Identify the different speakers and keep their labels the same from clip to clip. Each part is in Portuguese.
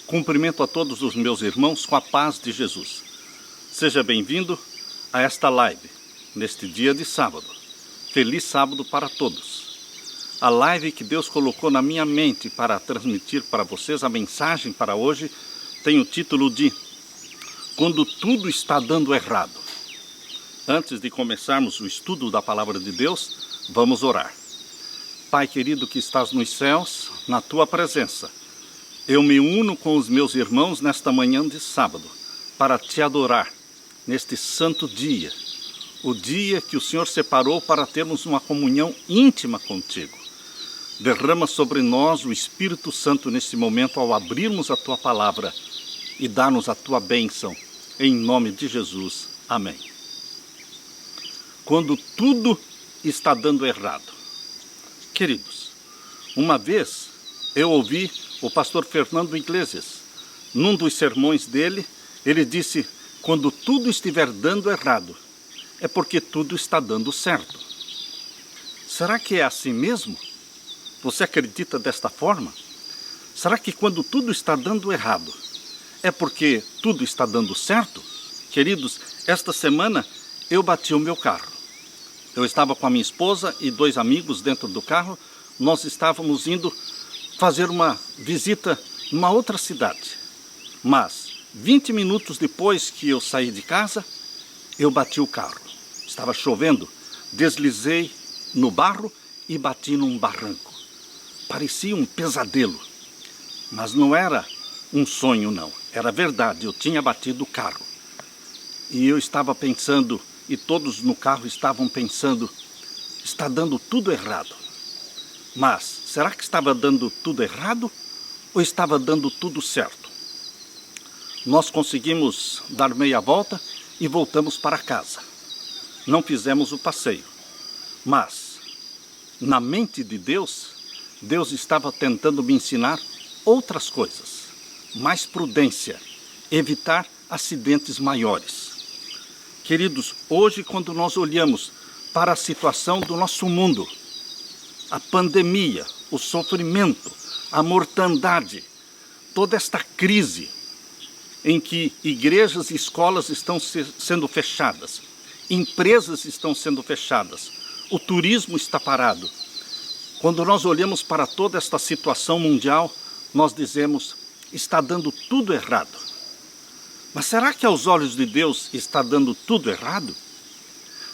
Speaker 1: Cumprimento a todos os meus irmãos com a paz de Jesus. Seja bem-vindo a esta live, neste dia de sábado. Feliz sábado para todos. A live que Deus colocou na minha mente para transmitir para vocês, a mensagem para hoje, tem o título de Quando Tudo Está Dando Errado. Antes de começarmos o estudo da Palavra de Deus, vamos orar. Pai querido que estás nos céus, na Tua presença, eu me uno com os meus irmãos nesta manhã de sábado para Te adorar neste santo dia, o dia que o Senhor separou para termos uma comunhão íntima contigo. Derrama sobre nós o Espírito Santo neste momento ao abrirmos a Tua palavra e dá-nos a Tua bênção, em nome de Jesus. Amém. Quando tudo está dando errado. Queridos, uma vez eu ouvi o pastor Fernando Iglesias, num dos sermões dele, ele disse: quando tudo estiver dando errado, é porque tudo está dando certo. Será que é assim mesmo? Você acredita desta forma? Será que quando tudo está dando errado, é porque tudo está dando certo? Queridos, esta semana eu bati o meu carro. Eu estava com a minha esposa e 2 amigos dentro do carro. Nós estávamos indo fazer uma visita numa outra cidade. Mas 20 minutos depois que eu saí de casa, eu bati o carro. Estava chovendo, deslizei no barro e bati num barranco. Parecia um pesadelo, mas não era um sonho não, era verdade, eu tinha batido o carro. E eu estava pensando, e todos no carro estavam pensando, está dando tudo errado. Mas, será que estava dando tudo errado ou estava dando tudo certo? Nós conseguimos dar meia volta e voltamos para casa. Não fizemos o passeio. Mas, na mente de Deus, Deus estava tentando me ensinar outras coisas. Mais prudência, evitar acidentes maiores. Queridos, hoje quando nós olhamos para a situação do nosso mundo, a pandemia, o sofrimento, a mortandade, toda esta crise em que igrejas e escolas estão sendo fechadas, empresas estão sendo fechadas, o turismo está parado. Quando nós olhamos para toda esta situação mundial, nós dizemos, está dando tudo errado. Mas será que aos olhos de Deus está dando tudo errado?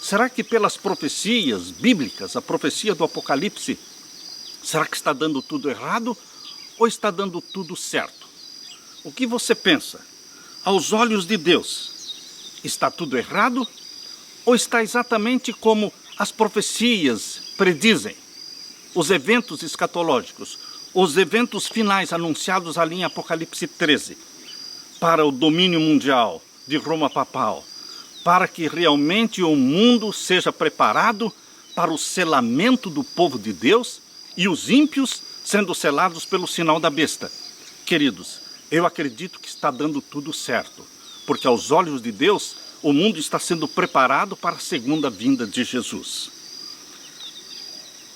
Speaker 1: Será que pelas profecias bíblicas, a profecia do Apocalipse, será que está dando tudo errado ou está dando tudo certo? O que você pensa? Aos olhos de Deus, está tudo errado ou está exatamente como as profecias predizem? Os eventos escatológicos, os eventos finais anunciados ali em Apocalipse 13, para o domínio mundial de Roma papal, para que realmente o mundo seja preparado para o selamento do povo de Deus e os ímpios sendo selados pelo sinal da besta. Queridos, eu acredito que está dando tudo certo, porque aos olhos de Deus, o mundo está sendo preparado para a segunda vinda de Jesus.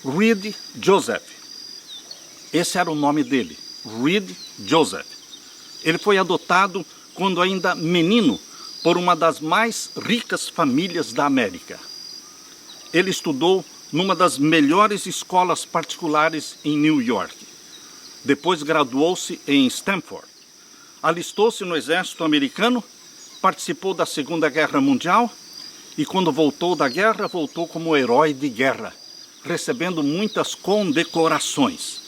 Speaker 1: Reed Joseph, esse era o nome dele, Reed Joseph. Ele foi adotado quando ainda menino por uma das mais ricas famílias da América. Ele estudou numa das melhores escolas particulares em New York. Depois graduou-se em Stanford. Alistou-se no exército americano, participou da Segunda Guerra Mundial e quando voltou da guerra, voltou como herói de guerra, recebendo muitas condecorações.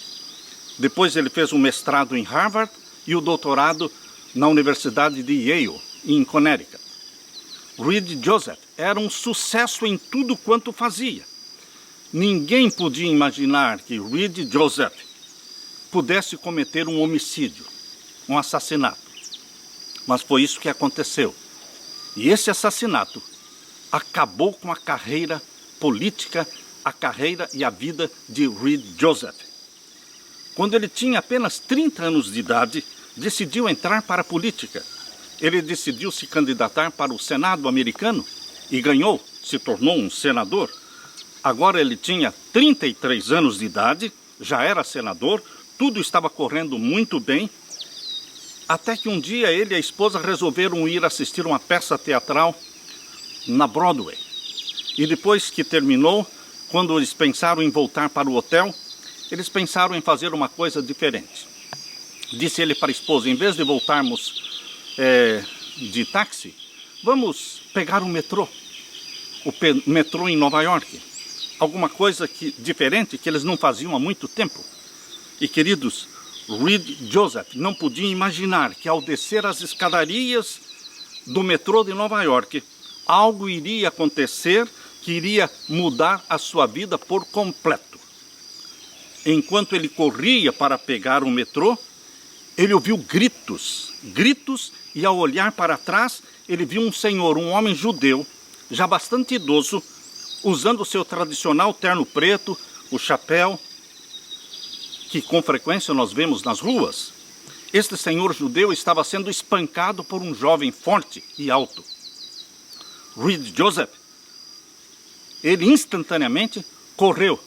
Speaker 1: Depois ele fez um mestrado em Harvard e o doutorado na Universidade de Yale, em Connecticut. Reed Joseph era um sucesso em tudo quanto fazia. Ninguém podia imaginar que Reed Joseph pudesse cometer um homicídio, um assassinato. Mas foi isso que aconteceu. E esse assassinato acabou com a carreira política, a carreira e a vida de Reed Joseph. Quando ele tinha apenas 30 anos de idade, decidiu entrar para a política. Ele decidiu se candidatar para o Senado americano e ganhou, se tornou um senador. Agora ele tinha 33 anos de idade, já era senador, tudo estava correndo muito bem. Até que um dia ele e a esposa resolveram ir assistir uma peça teatral na Broadway. E depois que terminou, quando eles pensaram em voltar para o hotel, eles pensaram em fazer uma coisa diferente. Disse ele para a esposa: em vez de voltarmos de táxi, vamos pegar o metrô em Nova York. Alguma coisa diferente que eles não faziam há muito tempo. E queridos, Reed Joseph não podia imaginar que ao descer as escadarias do metrô de Nova York, algo iria acontecer que iria mudar a sua vida por completo. Enquanto ele corria para pegar o metrô, ele ouviu gritos, e ao olhar para trás, ele viu um senhor, um homem judeu, já bastante idoso, usando o seu tradicional terno preto, o chapéu, que com frequência nós vemos nas ruas. Este senhor judeu estava sendo espancado por um jovem forte e alto. Reed Joseph, ele instantaneamente correu,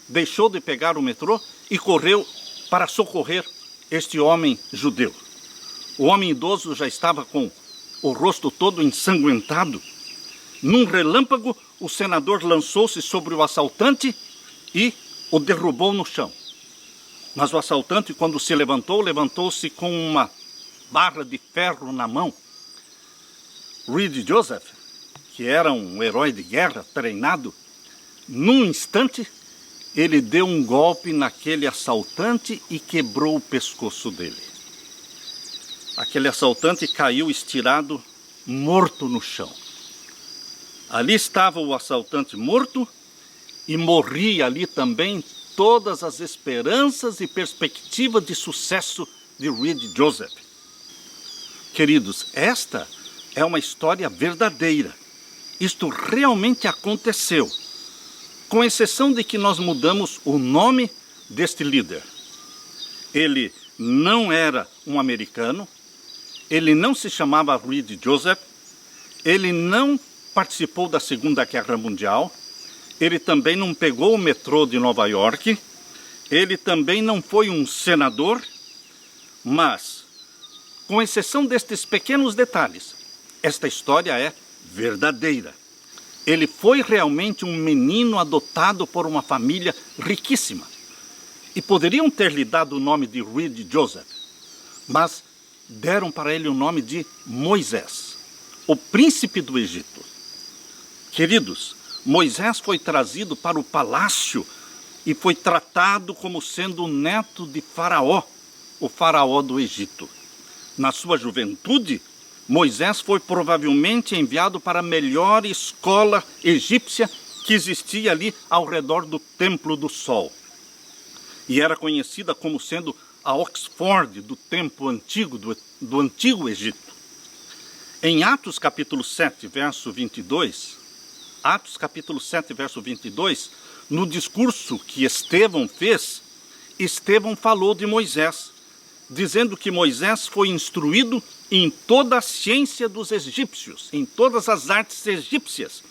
Speaker 1: deixou de pegar o metrô e correu para socorrer este homem judeu. O homem idoso já estava com o rosto todo ensanguentado. Num relâmpago, o senador lançou-se sobre o assaltante e o derrubou no chão. Mas o assaltante, quando se levantou-se com uma barra de ferro na mão. Reed Joseph, que era um herói de guerra treinado, num instante, ele deu um golpe naquele assaltante e quebrou o pescoço dele. Aquele assaltante caiu estirado, morto no chão. Ali estava o assaltante morto e morria ali também todas as esperanças e perspectivas de sucesso de Reed Joseph. Queridos, esta é uma história verdadeira. Isto realmente aconteceu, com exceção de que nós mudamos o nome deste líder. Ele não era um americano, ele não se chamava Reed Joseph, ele não participou da Segunda Guerra Mundial, ele também não pegou o metrô de Nova York, ele também não foi um senador, mas, com exceção destes pequenos detalhes, esta história é verdadeira. Ele foi realmente um menino adotado por uma família riquíssima. E poderiam ter lhe dado o nome de Reed Joseph, mas deram para ele o nome de Moisés, o príncipe do Egito. Queridos, Moisés foi trazido para o palácio e foi tratado como sendo o neto de Faraó, o faraó do Egito. Na sua juventude, Moisés foi provavelmente enviado para a melhor escola egípcia que existia ali ao redor do Templo do Sol. E era conhecida como sendo a Oxford do tempo antigo, do Antigo Egito. Em Atos capítulo 7, verso 22, no discurso que Estevão fez, Estevão falou de Moisés, dizendo que Moisés foi instruído em toda a ciência dos egípcios, em todas as artes egípcias.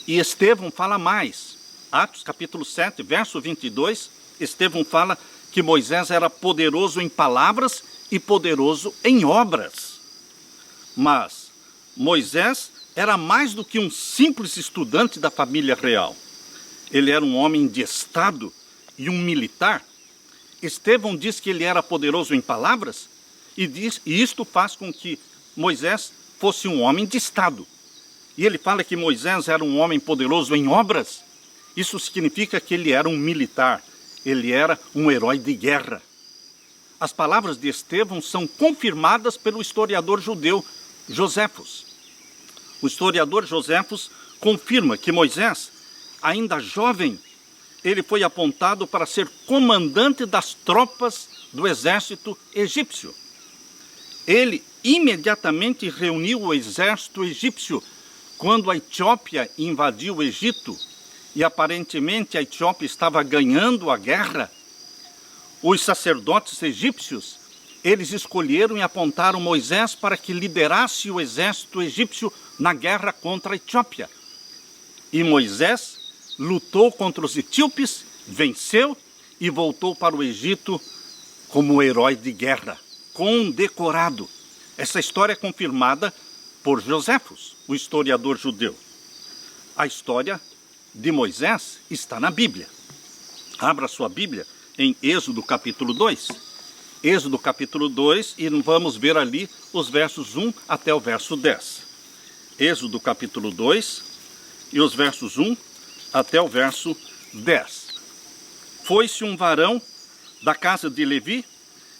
Speaker 1: E Estevão fala mais. Atos capítulo 7, verso 22, Estevão fala que Moisés era poderoso em palavras e poderoso em obras. Mas Moisés era mais do que um simples estudante da família real. Ele era um homem de estado e um militar. Estevão diz que ele era poderoso em palavras e isto faz com que Moisés fosse um homem de estado. E ele fala que Moisés era um homem poderoso em obras. Isso significa que ele era um militar, ele era um herói de guerra. As palavras de Estevão são confirmadas pelo historiador judeu Josefos. O historiador Josefos confirma que Moisés, ainda jovem, ele foi apontado para ser comandante das tropas do exército egípcio. Ele imediatamente reuniu o exército egípcio quando a Etiópia invadiu o Egito e aparentemente a Etiópia estava ganhando a guerra. Os sacerdotes egípcios, eles escolheram e apontaram Moisés para que liderasse o exército egípcio na guerra contra a Etiópia. E Moisés lutou contra os etíopes, venceu e voltou para o Egito como herói de guerra, condecorado. Essa história é confirmada por Joséfos, o historiador judeu. A história de Moisés está na Bíblia. Abra sua Bíblia em Êxodo capítulo 2. Êxodo capítulo 2, e vamos ver ali os versos 1 até o verso 10. Êxodo capítulo 2 e os versos 1 até o verso 10. Foi-se um varão da casa de Levi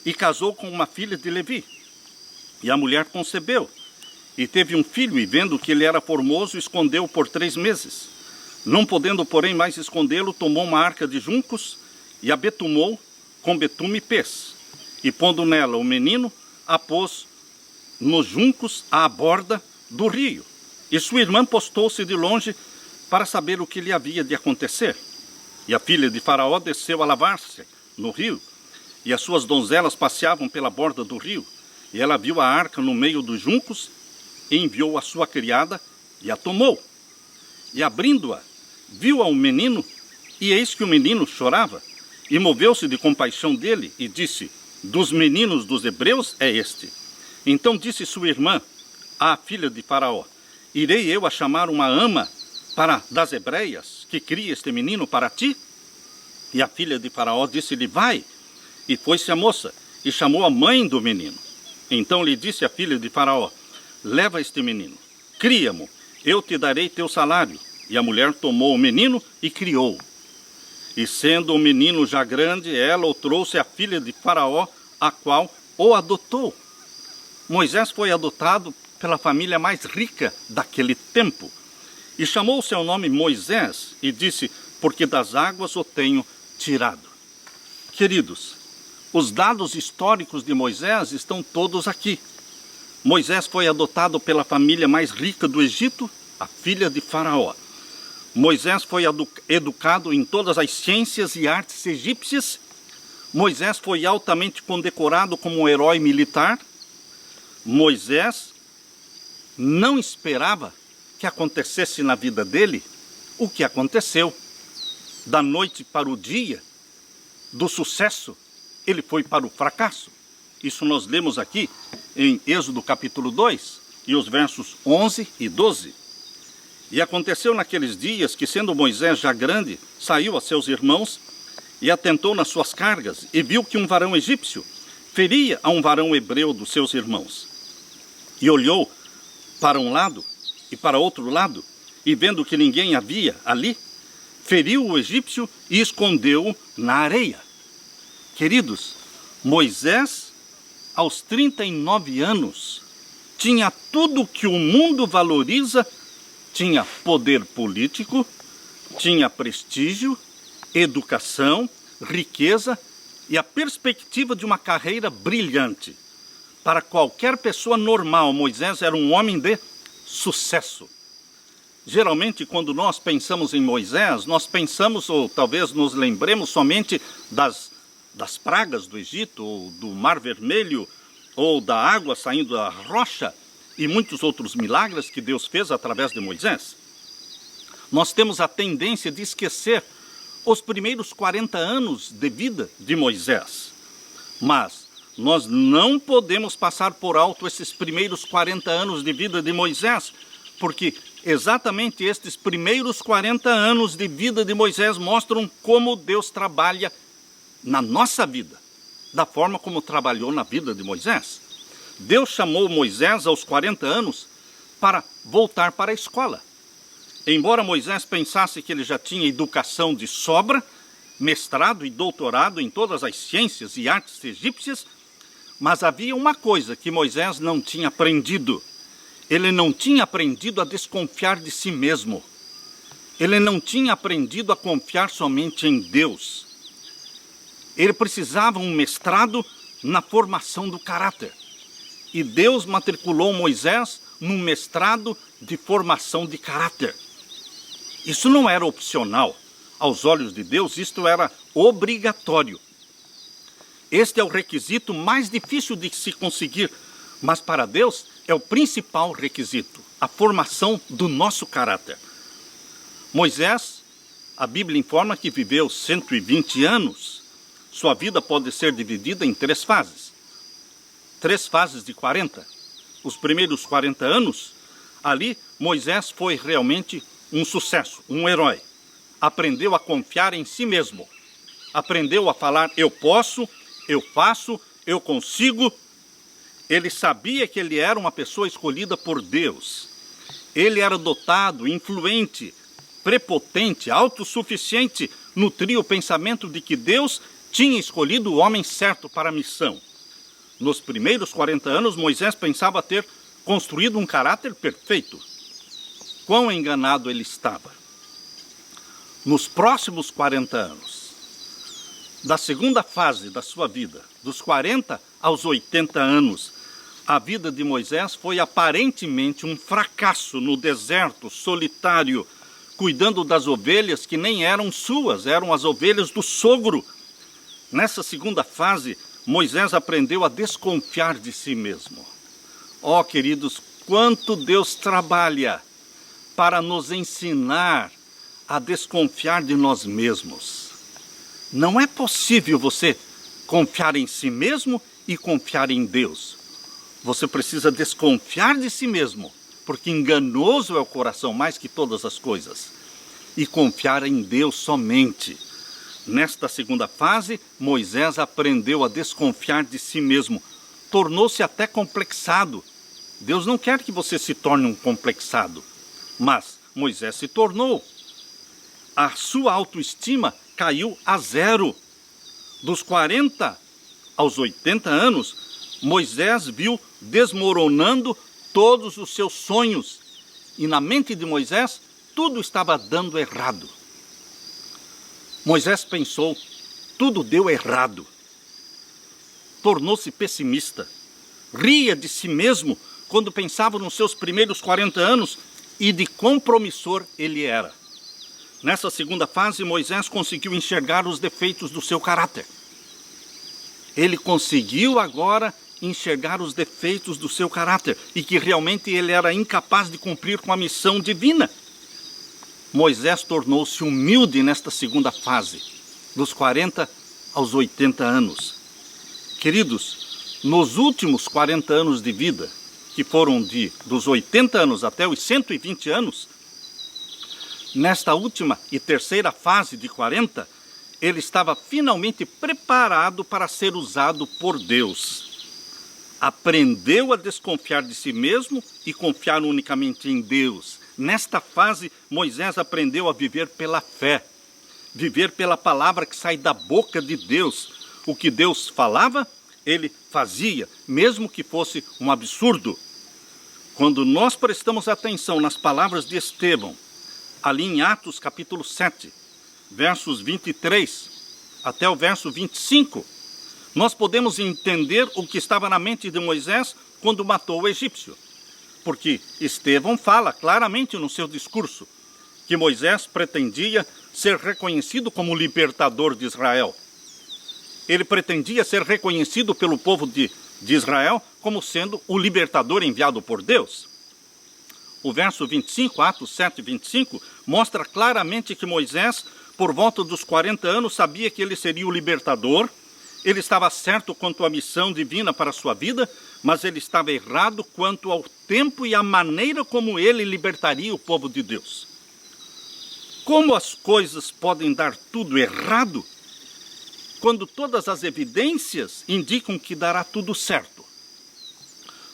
Speaker 1: e casou com uma filha de Levi. E a mulher concebeu e teve um filho, e vendo que ele era formoso, escondeu-o por 3 meses. Não podendo, porém, mais escondê-lo, tomou uma arca de juncos e a betumou com betume e pez. E pondo nela o menino, a pôs nos juncos à borda do rio. E sua irmã postou-se de longe para saber o que lhe havia de acontecer. E a filha de Faraó desceu a lavar-se no rio, e as suas donzelas passeavam pela borda do rio. E ela viu a arca no meio dos juncos, e enviou a sua criada, e a tomou. E abrindo-a, viu ao menino, e eis que o menino chorava. E moveu-se de compaixão dele, e disse: dos meninos dos hebreus é este. Então disse sua irmã, a filha de Faraó: irei eu a chamar uma ama das hebreias, que cria este menino para ti? E a filha de Faraó disse-lhe: vai. E foi-se a moça, e chamou a mãe do menino. Então lhe disse a filha de Faraó: leva este menino, cria-mo, eu te darei teu salário. E a mulher tomou o menino e criou-o. E sendo o menino já grande, ela o trouxe à filha de Faraó, a qual o adotou. Moisés foi adotado pela família mais rica daquele tempo. E chamou o seu nome Moisés, e disse: porque das águas o tenho tirado. Queridos, os dados históricos de Moisés estão todos aqui. Moisés foi adotado pela família mais rica do Egito, a filha de Faraó. Moisés foi educado em todas as ciências e artes egípcias. Moisés foi altamente condecorado como um herói militar. Moisés não esperava que acontecesse na vida dele o que aconteceu. Da noite para o dia, do sucesso, ele foi para o fracasso. Isso nós lemos aqui em Êxodo capítulo 2, e os versos 11 e 12. E aconteceu naqueles dias que, sendo Moisés já grande, saiu a seus irmãos e atentou nas suas cargas, e viu que um varão egípcio feria a um varão hebreu dos seus irmãos. E olhou para um lado e para outro lado, e vendo que ninguém havia ali, feriu o egípcio e escondeu-o na areia. Queridos, Moisés, aos 39 anos, tinha tudo o que o mundo valoriza. Tinha poder político, tinha prestígio, educação, riqueza e a perspectiva de uma carreira brilhante. Para qualquer pessoa normal, Moisés era um homem de sucesso. Geralmente, quando nós pensamos em Moisés, nós pensamos, ou talvez nos lembremos somente das pragas do Egito, ou do Mar Vermelho, ou da água saindo da rocha, e muitos outros milagres que Deus fez através de Moisés. Nós temos a tendência de esquecer os primeiros 40 anos de vida de Moisés. Mas nós não podemos passar por alto esses primeiros 40 anos de vida de Moisés, porque exatamente estes primeiros 40 anos de vida de Moisés mostram como Deus trabalha na nossa vida, da forma como trabalhou na vida de Moisés. Deus chamou Moisés aos 40 anos para voltar para a escola. Embora Moisés pensasse que ele já tinha educação de sobra, mestrado e doutorado em todas as ciências e artes egípcias, mas havia uma coisa que Moisés não tinha aprendido. Ele não tinha aprendido a desconfiar de si mesmo. Ele não tinha aprendido a confiar somente em Deus. Ele precisava um mestrado na formação do caráter. E Deus matriculou Moisés num mestrado de formação de caráter. Isso não era opcional. Aos olhos de Deus, isto era obrigatório. Este é o requisito mais difícil de se conseguir, mas para Deus é o principal requisito, a formação do nosso caráter. Moisés, a Bíblia informa que viveu 120 anos, sua vida pode ser dividida em 3 fases. 3 fases de 40. Os primeiros 40 anos, ali Moisés foi realmente um sucesso, um herói. Aprendeu a confiar em si mesmo. Aprendeu a falar, eu posso, eu faço, eu consigo. Ele sabia que ele era uma pessoa escolhida por Deus. Ele era dotado, influente, prepotente, autossuficiente, nutria o pensamento de que Deus tinha escolhido o homem certo para a missão. Nos primeiros 40 anos, Moisés pensava ter construído um caráter perfeito. Quão enganado ele estava. Nos próximos 40 anos, da segunda fase da sua vida, dos 40 aos 80 anos, a vida de Moisés foi aparentemente um fracasso no deserto, solitário, cuidando das ovelhas que nem eram suas, eram as ovelhas do sogro. Nessa segunda fase, Moisés aprendeu a desconfiar de si mesmo. Ó, queridos, quanto Deus trabalha para nos ensinar a desconfiar de nós mesmos. Não é possível você confiar em si mesmo e confiar em Deus. Você precisa desconfiar de si mesmo, porque enganoso é o coração mais que todas as coisas, e confiar em Deus somente. Nesta segunda fase, Moisés aprendeu a desconfiar de si mesmo. Tornou-se até complexado. Deus não quer que você se torne um complexado, mas Moisés se tornou. A sua autoestima caiu a 0. Dos 40 aos 80 anos, Moisés viu desmoronando todos os seus sonhos. E na mente de Moisés, tudo estava dando errado. Moisés pensou, tudo deu errado. Tornou-se pessimista. Ria de si mesmo quando pensava nos seus primeiros 40 anos e de quão promissor ele era. Nessa segunda fase, Moisés conseguiu enxergar os defeitos do seu caráter. Ele conseguiu agora enxergar os defeitos do seu caráter e que realmente ele era incapaz de cumprir com a missão divina. Moisés tornou-se humilde nesta segunda fase, dos 40 aos 80 anos. Queridos, nos últimos 40 anos de vida, que foram dos 80 anos até os 120 anos, nesta última e terceira fase de 40, ele estava finalmente preparado para ser usado por Deus. Aprendeu a desconfiar de si mesmo e confiar unicamente em Deus. Nesta fase, Moisés aprendeu a viver pela fé, viver pela palavra que sai da boca de Deus. O que Deus falava, ele fazia, mesmo que fosse um absurdo. Quando nós prestamos atenção nas palavras de Estevão, ali em Atos capítulo 7, versos 23 até o verso 25, nós podemos entender o que estava na mente de Moisés quando matou o egípcio. Porque Estevão fala claramente no seu discurso que Moisés pretendia ser reconhecido como libertador de Israel. Ele pretendia ser reconhecido pelo povo de Israel como sendo o libertador enviado por Deus. O verso 25, Atos 7, 25, mostra claramente que Moisés, por volta dos 40 anos, sabia que ele seria o libertador. Ele estava certo quanto à missão divina para a sua vida, mas ele estava errado quanto ao tempo e à maneira como ele libertaria o povo de Deus. Como as coisas podem dar tudo errado, quando todas as evidências indicam que dará tudo certo?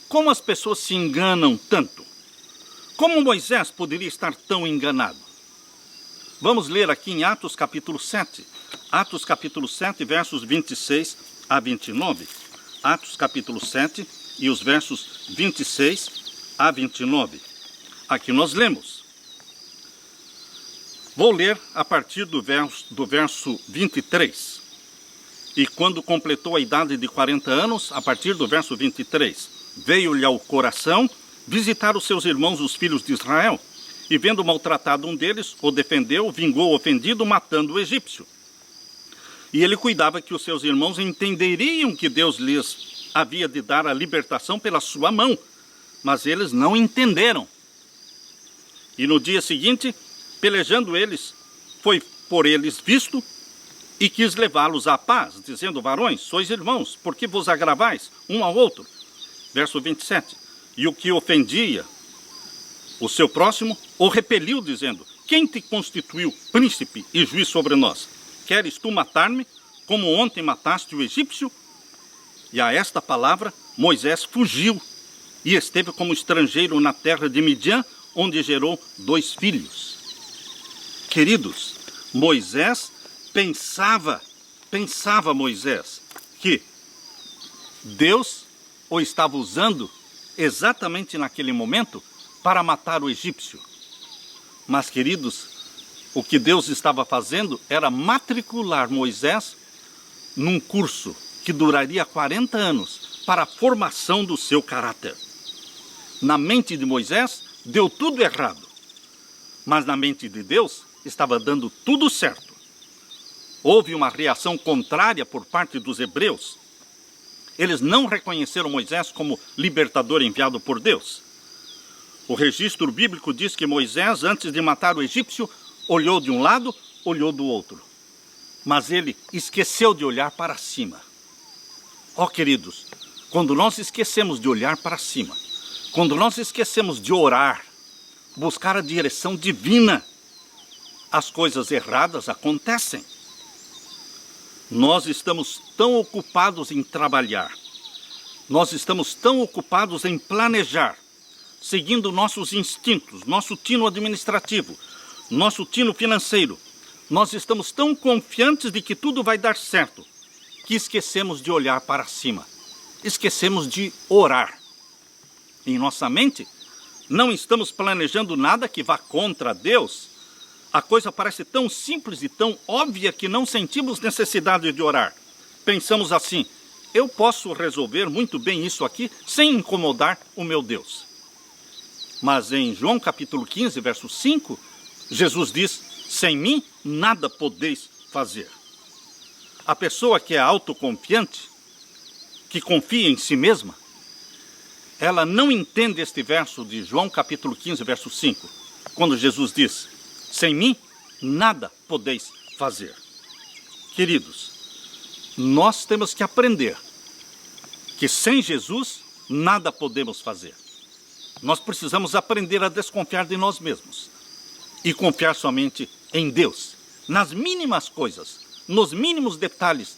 Speaker 1: Como as pessoas se enganam tanto? Como Moisés poderia estar tão enganado? Vamos ler aqui em Atos capítulo 7. Atos capítulo 7, versos 26 a 29. Atos capítulo 7 e os versos 26 a 29. Aqui nós lemos. Vou ler a partir do verso 23. E quando completou a idade de 40 anos, a partir do verso 23, veio-lhe ao coração visitar os seus irmãos, os filhos de Israel. E vendo maltratado um deles, o defendeu, vingou o ofendido, matando o egípcio. E ele cuidava que os seus irmãos entenderiam que Deus lhes havia de dar a libertação pela sua mão, mas eles não entenderam. E no dia seguinte, pelejando eles, foi por eles visto e quis levá-los à paz, dizendo: varões, sois irmãos, por que vos agravais um ao outro? Verso 27. E o que ofendia o seu próximo o repeliu, dizendo: quem te constituiu príncipe e juiz sobre nós? Queres tu matar-me, como ontem mataste o egípcio? E a esta palavra Moisés fugiu e esteve como estrangeiro na terra de Midian, onde gerou 2 filhos. Queridos, Moisés pensava Moisés que Deus o estava usando exatamente naquele momento para matar o egípcio. Mas, queridos, o que Deus estava fazendo era matricular Moisés num curso que duraria 40 anos para a formação do seu caráter. Na mente de Moisés deu tudo errado, mas na mente de Deus estava dando tudo certo. Houve uma reação contrária por parte dos hebreus. Eles não reconheceram Moisés como libertador enviado por Deus. O registro bíblico diz que Moisés, antes de matar o egípcio, olhou de um lado, olhou do outro. Mas ele esqueceu de olhar para cima. Ó, queridos, quando nós esquecemos de olhar para cima, quando nós esquecemos de orar, buscar a direção divina, as coisas erradas acontecem. Nós estamos tão ocupados em trabalhar, nós estamos tão ocupados em planejar, seguindo nossos instintos, nosso tino administrativo, nosso tino financeiro. Nós estamos tão confiantes de que tudo vai dar certo, que esquecemos de olhar para cima, esquecemos de orar. Em nossa mente, não estamos planejando nada que vá contra Deus. A coisa parece tão simples e tão óbvia que não sentimos necessidade de orar. Pensamos assim: eu posso resolver muito bem isso aqui sem incomodar o meu Deus. Mas em João capítulo 15, verso 5, Jesus diz: sem mim nada podeis fazer. A pessoa que é autoconfiante, que confia em si mesma, ela não entende este verso de João capítulo 15, verso 5, quando Jesus diz: sem mim nada podeis fazer. Queridos, nós temos que aprender que sem Jesus nada podemos fazer. Nós precisamos aprender a desconfiar de nós mesmos e confiar somente em Deus, nas mínimas coisas, nos mínimos detalhes,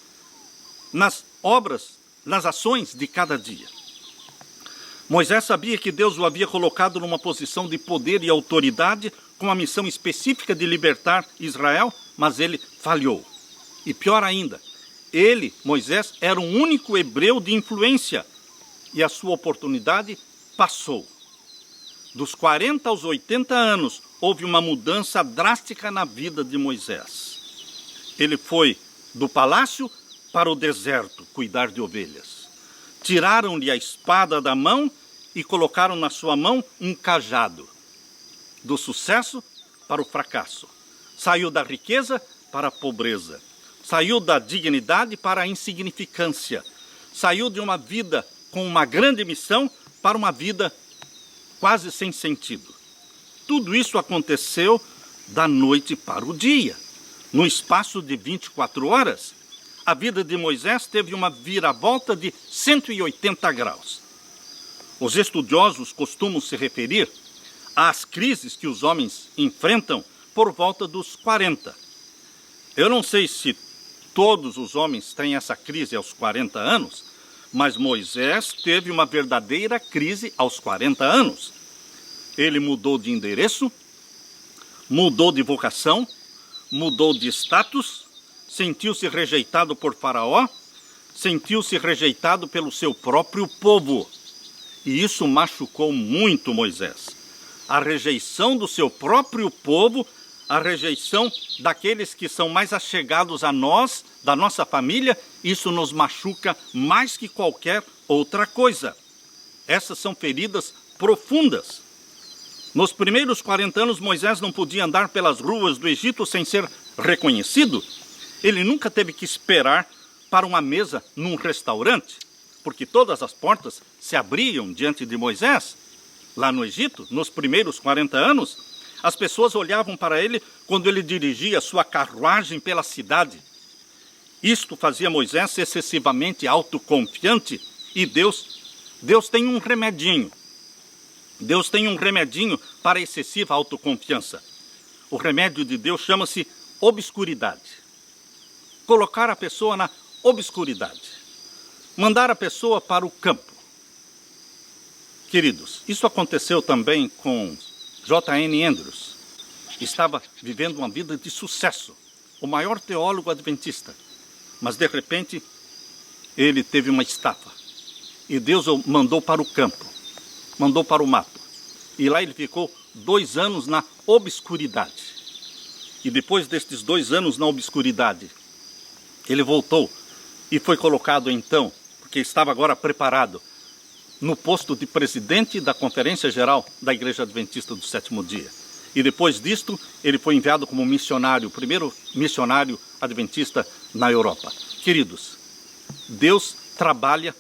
Speaker 1: nas obras, nas ações de cada dia. Moisés sabia que Deus o havia colocado numa posição de poder e autoridade com a missão específica de libertar Israel, mas ele falhou. E pior ainda, ele, Moisés, era o único hebreu de influência e a sua oportunidade passou. Dos 40 aos 80 anos, houve uma mudança drástica na vida de Moisés. Ele foi do palácio para o deserto cuidar de ovelhas. Tiraram-lhe a espada da mão e colocaram na sua mão um cajado. Do sucesso para o fracasso. Saiu da riqueza para a pobreza. Saiu da dignidade para a insignificância. Saiu de uma vida com uma grande missão para uma vida quase sem sentido. Tudo isso aconteceu da noite para o dia. No espaço de 24 horas, a vida de Moisés teve uma viravolta de 180 graus. Os estudiosos costumam se referir às crises que os homens enfrentam por volta dos 40. Eu não sei se todos os homens têm essa crise aos 40 anos, mas Moisés teve uma verdadeira crise aos 40 anos. Ele mudou de endereço, mudou de vocação, mudou de status, sentiu-se rejeitado por Faraó, sentiu-se rejeitado pelo seu próprio povo. E isso machucou muito Moisés. A rejeição do seu próprio povo, a rejeição daqueles que são mais achegados a nós, da nossa família, isso nos machuca mais que qualquer outra coisa. Essas são feridas profundas. Nos primeiros 40 anos, Moisés não podia andar pelas ruas do Egito sem ser reconhecido. Ele nunca teve que esperar para uma mesa num restaurante, porque todas as portas se abriam diante de Moisés. Lá no Egito, nos primeiros 40 anos, as pessoas olhavam para ele quando ele dirigia sua carruagem pela cidade. Isto fazia Moisés excessivamente autoconfiante e Deus tem um remedinho. Deus tem um remedinho para excessiva autoconfiança. O remédio de Deus chama-se obscuridade. Colocar a pessoa na obscuridade. Mandar a pessoa para o campo. Queridos, isso aconteceu também com J.N. Andrews. Estava vivendo uma vida de sucesso, o maior teólogo adventista. Mas de repente, ele teve uma estafa. E Deus o mandou para o campo, mandou para o mato. E lá ele ficou 2 anos na obscuridade. E depois destes 2 anos na obscuridade, ele voltou e foi colocado então, porque estava agora preparado, no posto de presidente da Conferência Geral da Igreja Adventista do Sétimo Dia. E depois disto, ele foi enviado como missionário, o primeiro missionário adventista na Europa. Queridos, Deus trabalha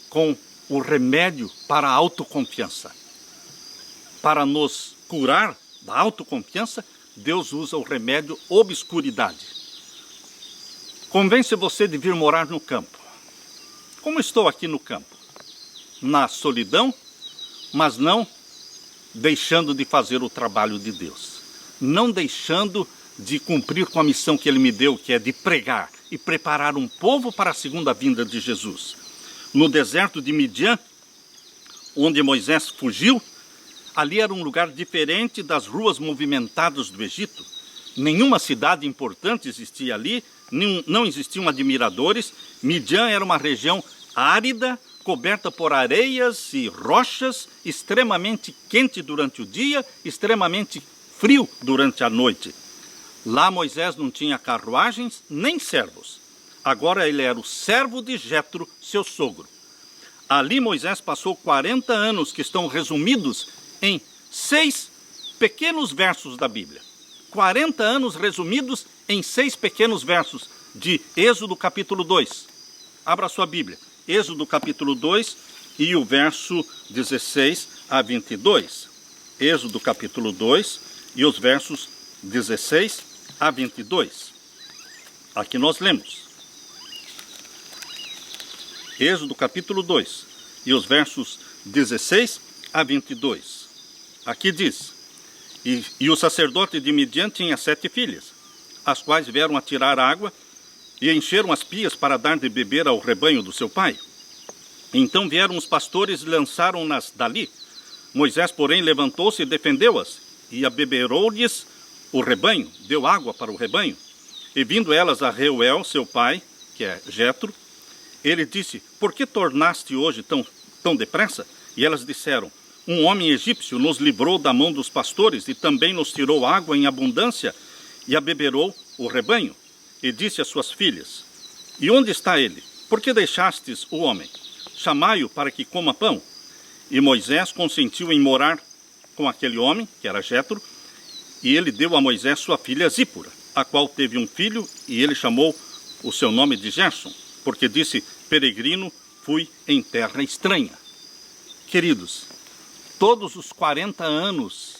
Speaker 1: com o remédio para a autoconfiança. Para nos curar da autoconfiança, Deus usa o remédio obscuridade. Convence você de vir morar no campo. Como estou aqui no campo? Na solidão, mas não deixando de fazer o trabalho de Deus. Não deixando de cumprir com a missão que Ele me deu, que é de pregar e preparar um povo para a segunda vinda de Jesus. No deserto de Midian, onde Moisés fugiu, ali era um lugar diferente das ruas movimentadas do Egito. Nenhuma cidade importante existia ali, não existiam admiradores. Midian era uma região árida, coberta por areias e rochas, extremamente quente durante o dia, extremamente frio durante a noite. Lá Moisés não tinha carruagens nem servos. Agora ele era o servo de Jetro, seu sogro. Ali Moisés passou 40 anos que estão resumidos em 6 pequenos versos da Bíblia. 40 anos resumidos em 6 pequenos versos de Êxodo capítulo 2. Abra sua Bíblia. Êxodo capítulo 2 e o verso 16 a 22. Êxodo capítulo 2 e os versos 16 a 22. Aqui nós lemos. Êxodo capítulo 2 e os versos 16 a 22. Aqui diz: E o sacerdote de Midian tinha 7 filhas, as quais vieram a tirar água e encheram as pias para dar de beber ao rebanho do seu pai. Então vieram os pastores e lançaram-nas dali. Moisés, porém, levantou-se e defendeu-as, e abeberou-lhes o rebanho, deu água para o rebanho. E vindo elas a Reuel, seu pai, que é Jetro, ele disse: Por que tornaste hoje tão depressa? E elas disseram: Um homem egípcio nos livrou da mão dos pastores e também nos tirou água em abundância e abeberou o rebanho. E disse às suas filhas: E onde está ele? Por que deixastes o homem? Chamai-o para que coma pão. E Moisés consentiu em morar com aquele homem, que era Jetro, e ele deu a Moisés sua filha Zípora, a qual teve um filho, e ele chamou o seu nome de Gerson, porque disse: Peregrino fui em terra estranha. Queridos, todos os 40 anos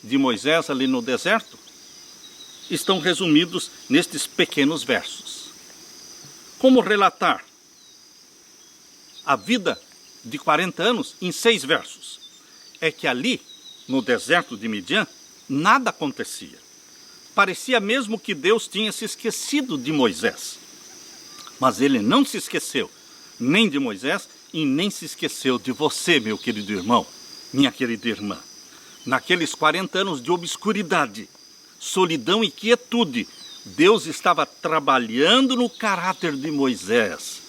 Speaker 1: de Moisés ali no deserto estão resumidos nestes pequenos versos. Como relatar a vida de 40 anos em 6 versos? É que ali, no deserto de Midian, nada acontecia. Parecia mesmo que Deus tinha se esquecido de Moisés. Mas ele não se esqueceu nem de Moisés e nem se esqueceu de você, meu querido irmão, minha querida irmã. Naqueles 40 anos de obscuridade, solidão e quietude, Deus estava trabalhando no caráter de Moisés.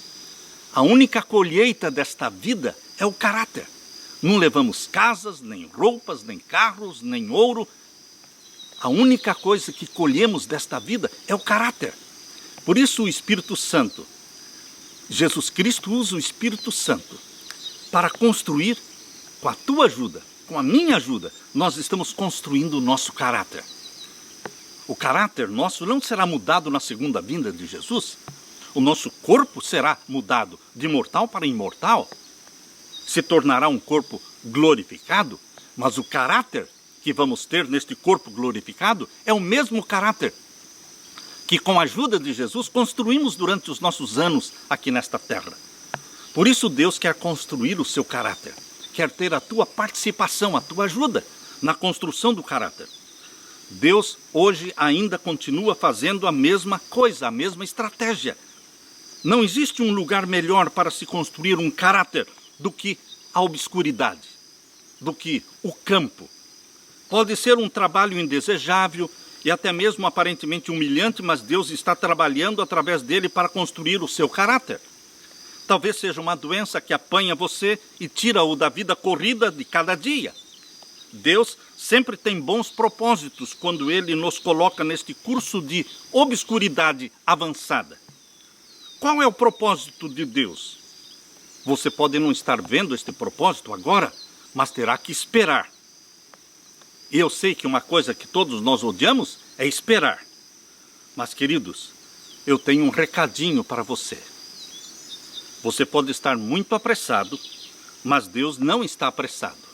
Speaker 1: A única colheita desta vida é o caráter. Não levamos casas, nem roupas, nem carros, nem ouro. A única coisa que colhemos desta vida é o caráter. Por isso o Espírito Santo, Jesus Cristo usa o Espírito Santo para construir, com a tua ajuda, com a minha ajuda, nós estamos construindo o nosso caráter. O caráter nosso não será mudado na segunda vinda de Jesus. O nosso corpo será mudado de mortal para imortal. Se tornará um corpo glorificado, mas o caráter que vamos ter neste corpo glorificado é o mesmo caráter que com a ajuda de Jesus construímos durante os nossos anos aqui nesta terra. Por isso Deus quer construir o seu caráter, quer ter a tua participação, a tua ajuda na construção do caráter. Deus hoje ainda continua fazendo a mesma coisa, a mesma estratégia. Não existe um lugar melhor para se construir um caráter do que a obscuridade, do que o campo. Pode ser um trabalho indesejável e até mesmo aparentemente humilhante, mas Deus está trabalhando através dele para construir o seu caráter. Talvez seja uma doença que apanha você e tira-o da vida corrida de cada dia. Deus sempre tem bons propósitos quando Ele nos coloca neste curso de obscuridade avançada. Qual é o propósito de Deus? Você pode não estar vendo este propósito agora, mas terá que esperar. E eu sei que uma coisa que todos nós odiamos é esperar. Mas, queridos, eu tenho um recadinho para você. Você pode estar muito apressado, mas Deus não está apressado.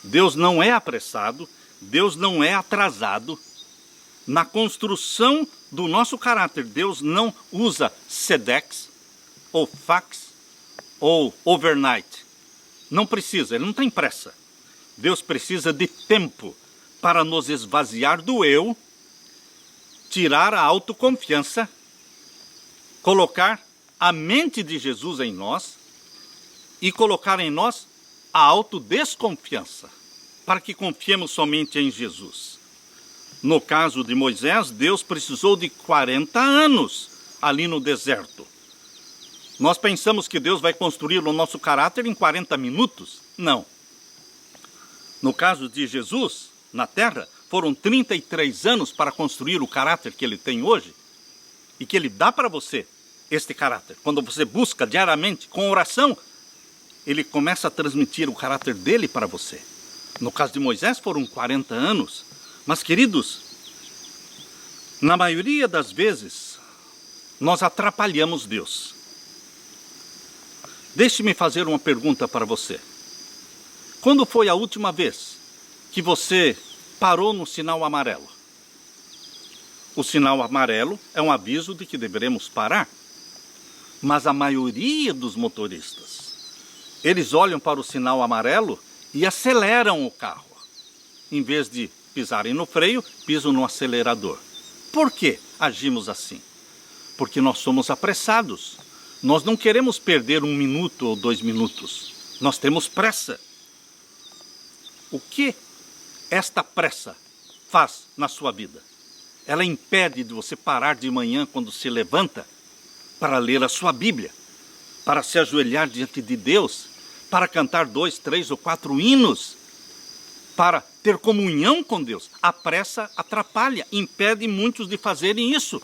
Speaker 1: Deus não é apressado, Deus não é atrasado. Na construção do nosso caráter, Deus não usa sedex, ou fax, ou overnight. Não precisa, Ele não tem pressa. Deus precisa de tempo para nos esvaziar do eu, tirar a autoconfiança, colocar a mente de Jesus em nós e colocar em nós a autodesconfiança, para que confiemos somente em Jesus. No caso de Moisés, Deus precisou de 40 anos ali no deserto. Nós pensamos que Deus vai construir o nosso caráter em 40 minutos? Não. No caso de Jesus, na terra, foram 33 anos para construir o caráter que Ele tem hoje e que Ele dá para você. Este caráter, quando você busca diariamente com oração, Ele começa a transmitir o caráter dele para você. No caso de Moisés foram 40 anos. Mas, queridos, na maioria das vezes, nós atrapalhamos Deus. Deixe-me fazer uma pergunta para você. Quando foi a última vez que você parou no sinal amarelo? O sinal amarelo é um aviso de que deveremos parar. Mas a maioria dos motoristas, eles olham para o sinal amarelo e aceleram o carro. Em vez de pisarem no freio, pisam no acelerador. Por que agimos assim? Porque nós somos apressados. Nós não queremos perder 1 minuto ou 2 minutos. Nós temos pressa. O que esta pressa faz na sua vida? Ela impede de você parar de manhã quando se levanta para ler a sua Bíblia, para se ajoelhar diante de Deus, para cantar 2, 3 ou 4 hinos, para ter comunhão com Deus. A pressa atrapalha, impede muitos de fazerem isso.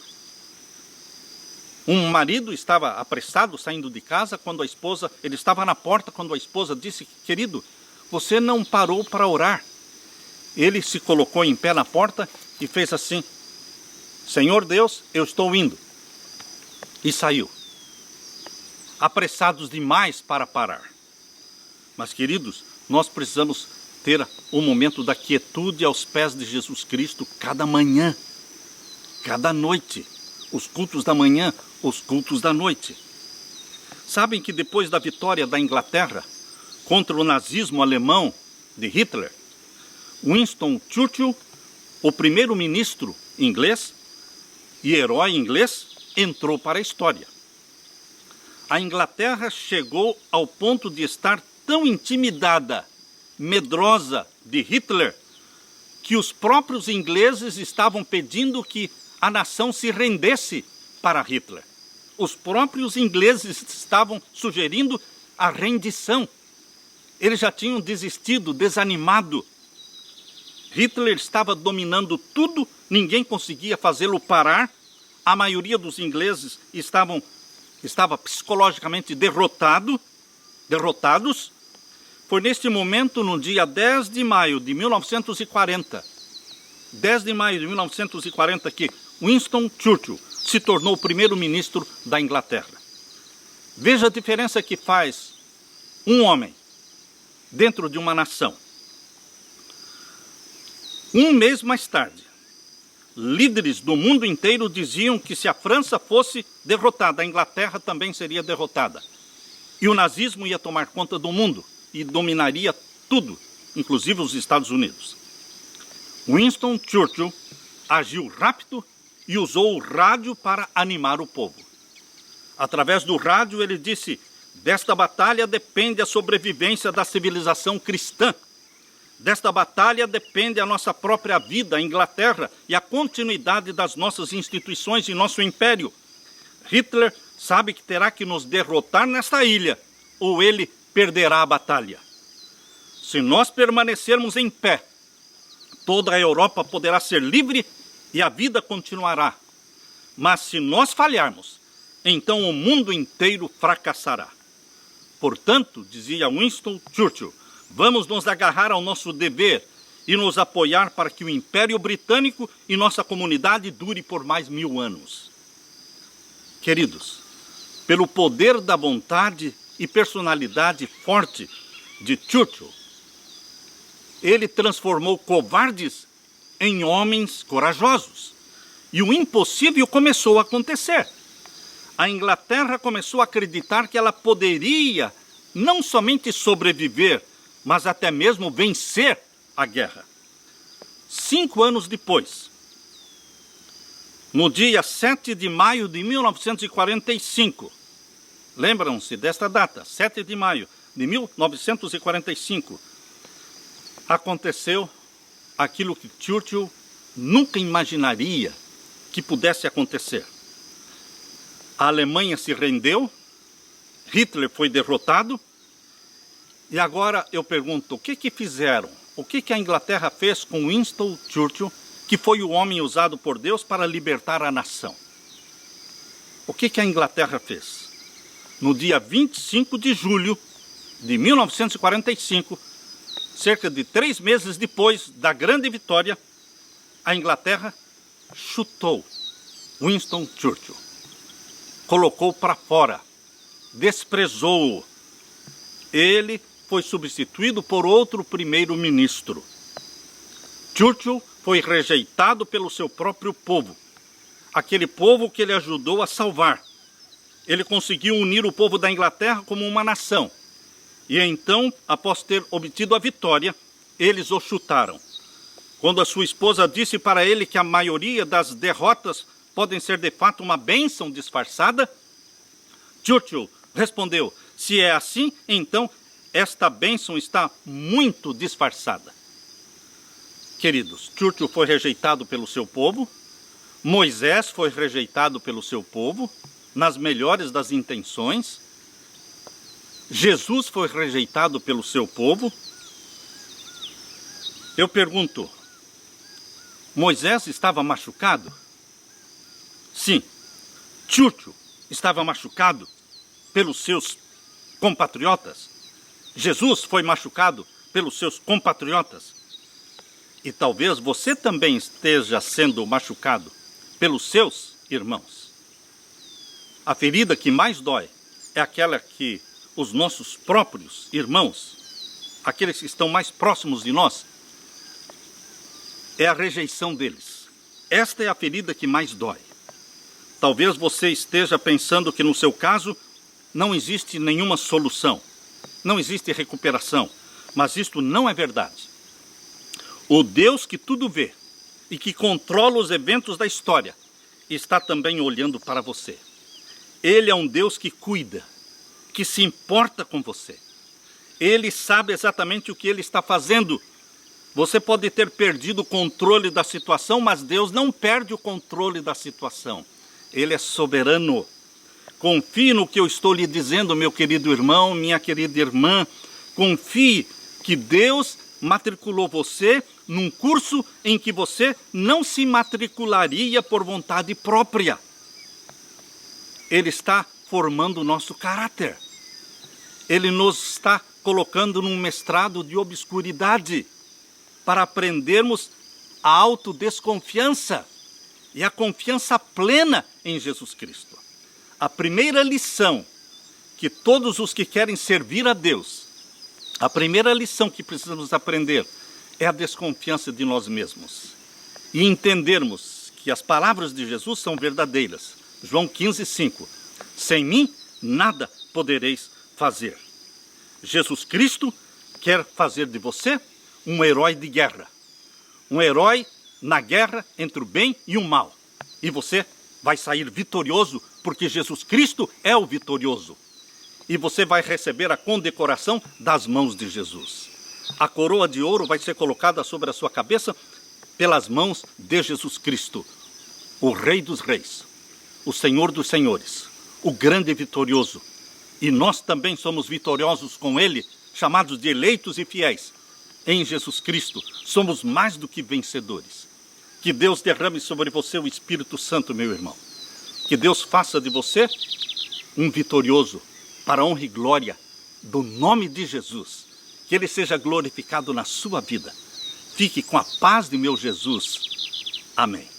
Speaker 1: Um marido estava apressado saindo de casa quando a esposa, ele estava na porta quando a esposa disse: querido, você não parou para orar. Ele se colocou em pé na porta e fez assim: Senhor Deus, eu estou indo. E saiu. Apressados demais para parar. Mas, queridos, nós precisamos ter um momento da quietude aos pés de Jesus Cristo cada manhã, cada noite. Os cultos da manhã, os cultos da noite. Sabem que depois da vitória da Inglaterra contra o nazismo alemão de Hitler, Winston Churchill, o primeiro-ministro inglês e herói inglês, entrou para a história. A Inglaterra chegou ao ponto de estar tão intimidada, medrosa de Hitler, que os próprios ingleses estavam pedindo que a nação se rendesse para Hitler. Os próprios ingleses estavam sugerindo a rendição. Eles já tinham desistido, desanimado. Hitler estava dominando tudo, ninguém conseguia fazê-lo parar. A maioria dos ingleses estava psicologicamente derrotados. Foi neste momento, no dia 10 de maio de 1940, que Winston Churchill se tornou o primeiro-ministro da Inglaterra. Veja a diferença que faz um homem dentro de uma nação. Um mês mais tarde, líderes do mundo inteiro diziam que se a França fosse derrotada, a Inglaterra também seria derrotada. E o nazismo ia tomar conta do mundo e dominaria tudo, inclusive os Estados Unidos. Winston Churchill agiu rápido e usou o rádio para animar o povo. Através do rádio ele disse: desta batalha depende a sobrevivência da civilização cristã. Desta batalha depende a nossa própria vida, a Inglaterra, e a continuidade das nossas instituições e nosso império. Hitler sabe que terá que nos derrotar nesta ilha, ou ele perderá a batalha. Se nós permanecermos em pé, toda a Europa poderá ser livre e a vida continuará. Mas se nós falharmos, então o mundo inteiro fracassará. Portanto, dizia Winston Churchill, vamos nos agarrar ao nosso dever e nos apoiar para que o Império Britânico e nossa comunidade dure por mais 1000 anos. Queridos, pelo poder da vontade e personalidade forte de Churchill, ele transformou covardes em homens corajosos. E o impossível começou a acontecer. A Inglaterra começou a acreditar que ela poderia não somente sobreviver, mas até mesmo vencer a guerra. 5 anos depois, no dia 7 de maio de 1945, lembram-se desta data, 7 de maio de 1945, aconteceu aquilo que Churchill nunca imaginaria que pudesse acontecer. A Alemanha se rendeu, Hitler foi derrotado, e agora eu pergunto, o que fizeram? O que a Inglaterra fez com Winston Churchill, que foi o homem usado por Deus para libertar a nação? O que a Inglaterra fez? No dia 25 de julho de 1945, cerca de 3 meses depois da grande vitória, a Inglaterra chutou Winston Churchill, colocou para fora, desprezou-o. Ele foi substituído por outro primeiro-ministro. Churchill foi rejeitado pelo seu próprio povo, aquele povo que ele ajudou a salvar. Ele conseguiu unir o povo da Inglaterra como uma nação. E então, após ter obtido a vitória, eles o chutaram. Quando a sua esposa disse para ele que a maioria das derrotas podem ser de fato uma bênção disfarçada, Churchill respondeu: se é assim, então esta bênção está muito disfarçada. Queridos, Churchill foi rejeitado pelo seu povo, Moisés foi rejeitado pelo seu povo, nas melhores das intenções, Jesus foi rejeitado pelo seu povo. Eu pergunto, Moisés estava machucado? Sim. Churchill estava machucado pelos seus compatriotas? Jesus foi machucado pelos seus compatriotas? E talvez você também esteja sendo machucado pelos seus irmãos. A ferida que mais dói é aquela que os nossos próprios irmãos, aqueles que estão mais próximos de nós, é a rejeição deles. Esta é a ferida que mais dói. Talvez você esteja pensando que no seu caso não existe nenhuma solução, não existe recuperação, mas isto não é verdade. O Deus que tudo vê e que controla os eventos da história está também olhando para você. Ele é um Deus que cuida, que se importa com você. Ele sabe exatamente o que ele está fazendo. Você pode ter perdido o controle da situação, mas Deus não perde o controle da situação. Ele é soberano. Confie no que eu estou lhe dizendo, meu querido irmão, minha querida irmã. Confie que Deus matriculou você num curso em que você não se matricularia por vontade própria. Ele está formando o nosso caráter. Ele nos está colocando num mestrado de obscuridade para aprendermos a autodesconfiança e a confiança plena em Jesus Cristo. A primeira lição que todos os que querem servir a Deus, a primeira lição que precisamos aprender é a desconfiança de nós mesmos. E entendermos que as palavras de Jesus são verdadeiras. João 15:5. Sem mim, nada podereis fazer. Jesus Cristo quer fazer de você um herói de guerra. Um herói na guerra entre o bem e o mal. E você vai sair vitorioso, porque Jesus Cristo é o vitorioso. E você vai receber a condecoração das mãos de Jesus. A coroa de ouro vai ser colocada sobre a sua cabeça pelas mãos de Jesus Cristo, o Rei dos Reis, o Senhor dos Senhores, o grande vitorioso. E nós também somos vitoriosos com Ele, chamados de eleitos e fiéis. Em Jesus Cristo, somos mais do que vencedores. Que Deus derrame sobre você o Espírito Santo, meu irmão. Que Deus faça de você um vitorioso, para a honra e glória do nome de Jesus. Que Ele seja glorificado na sua vida. Fique com a paz de meu Jesus. Amém.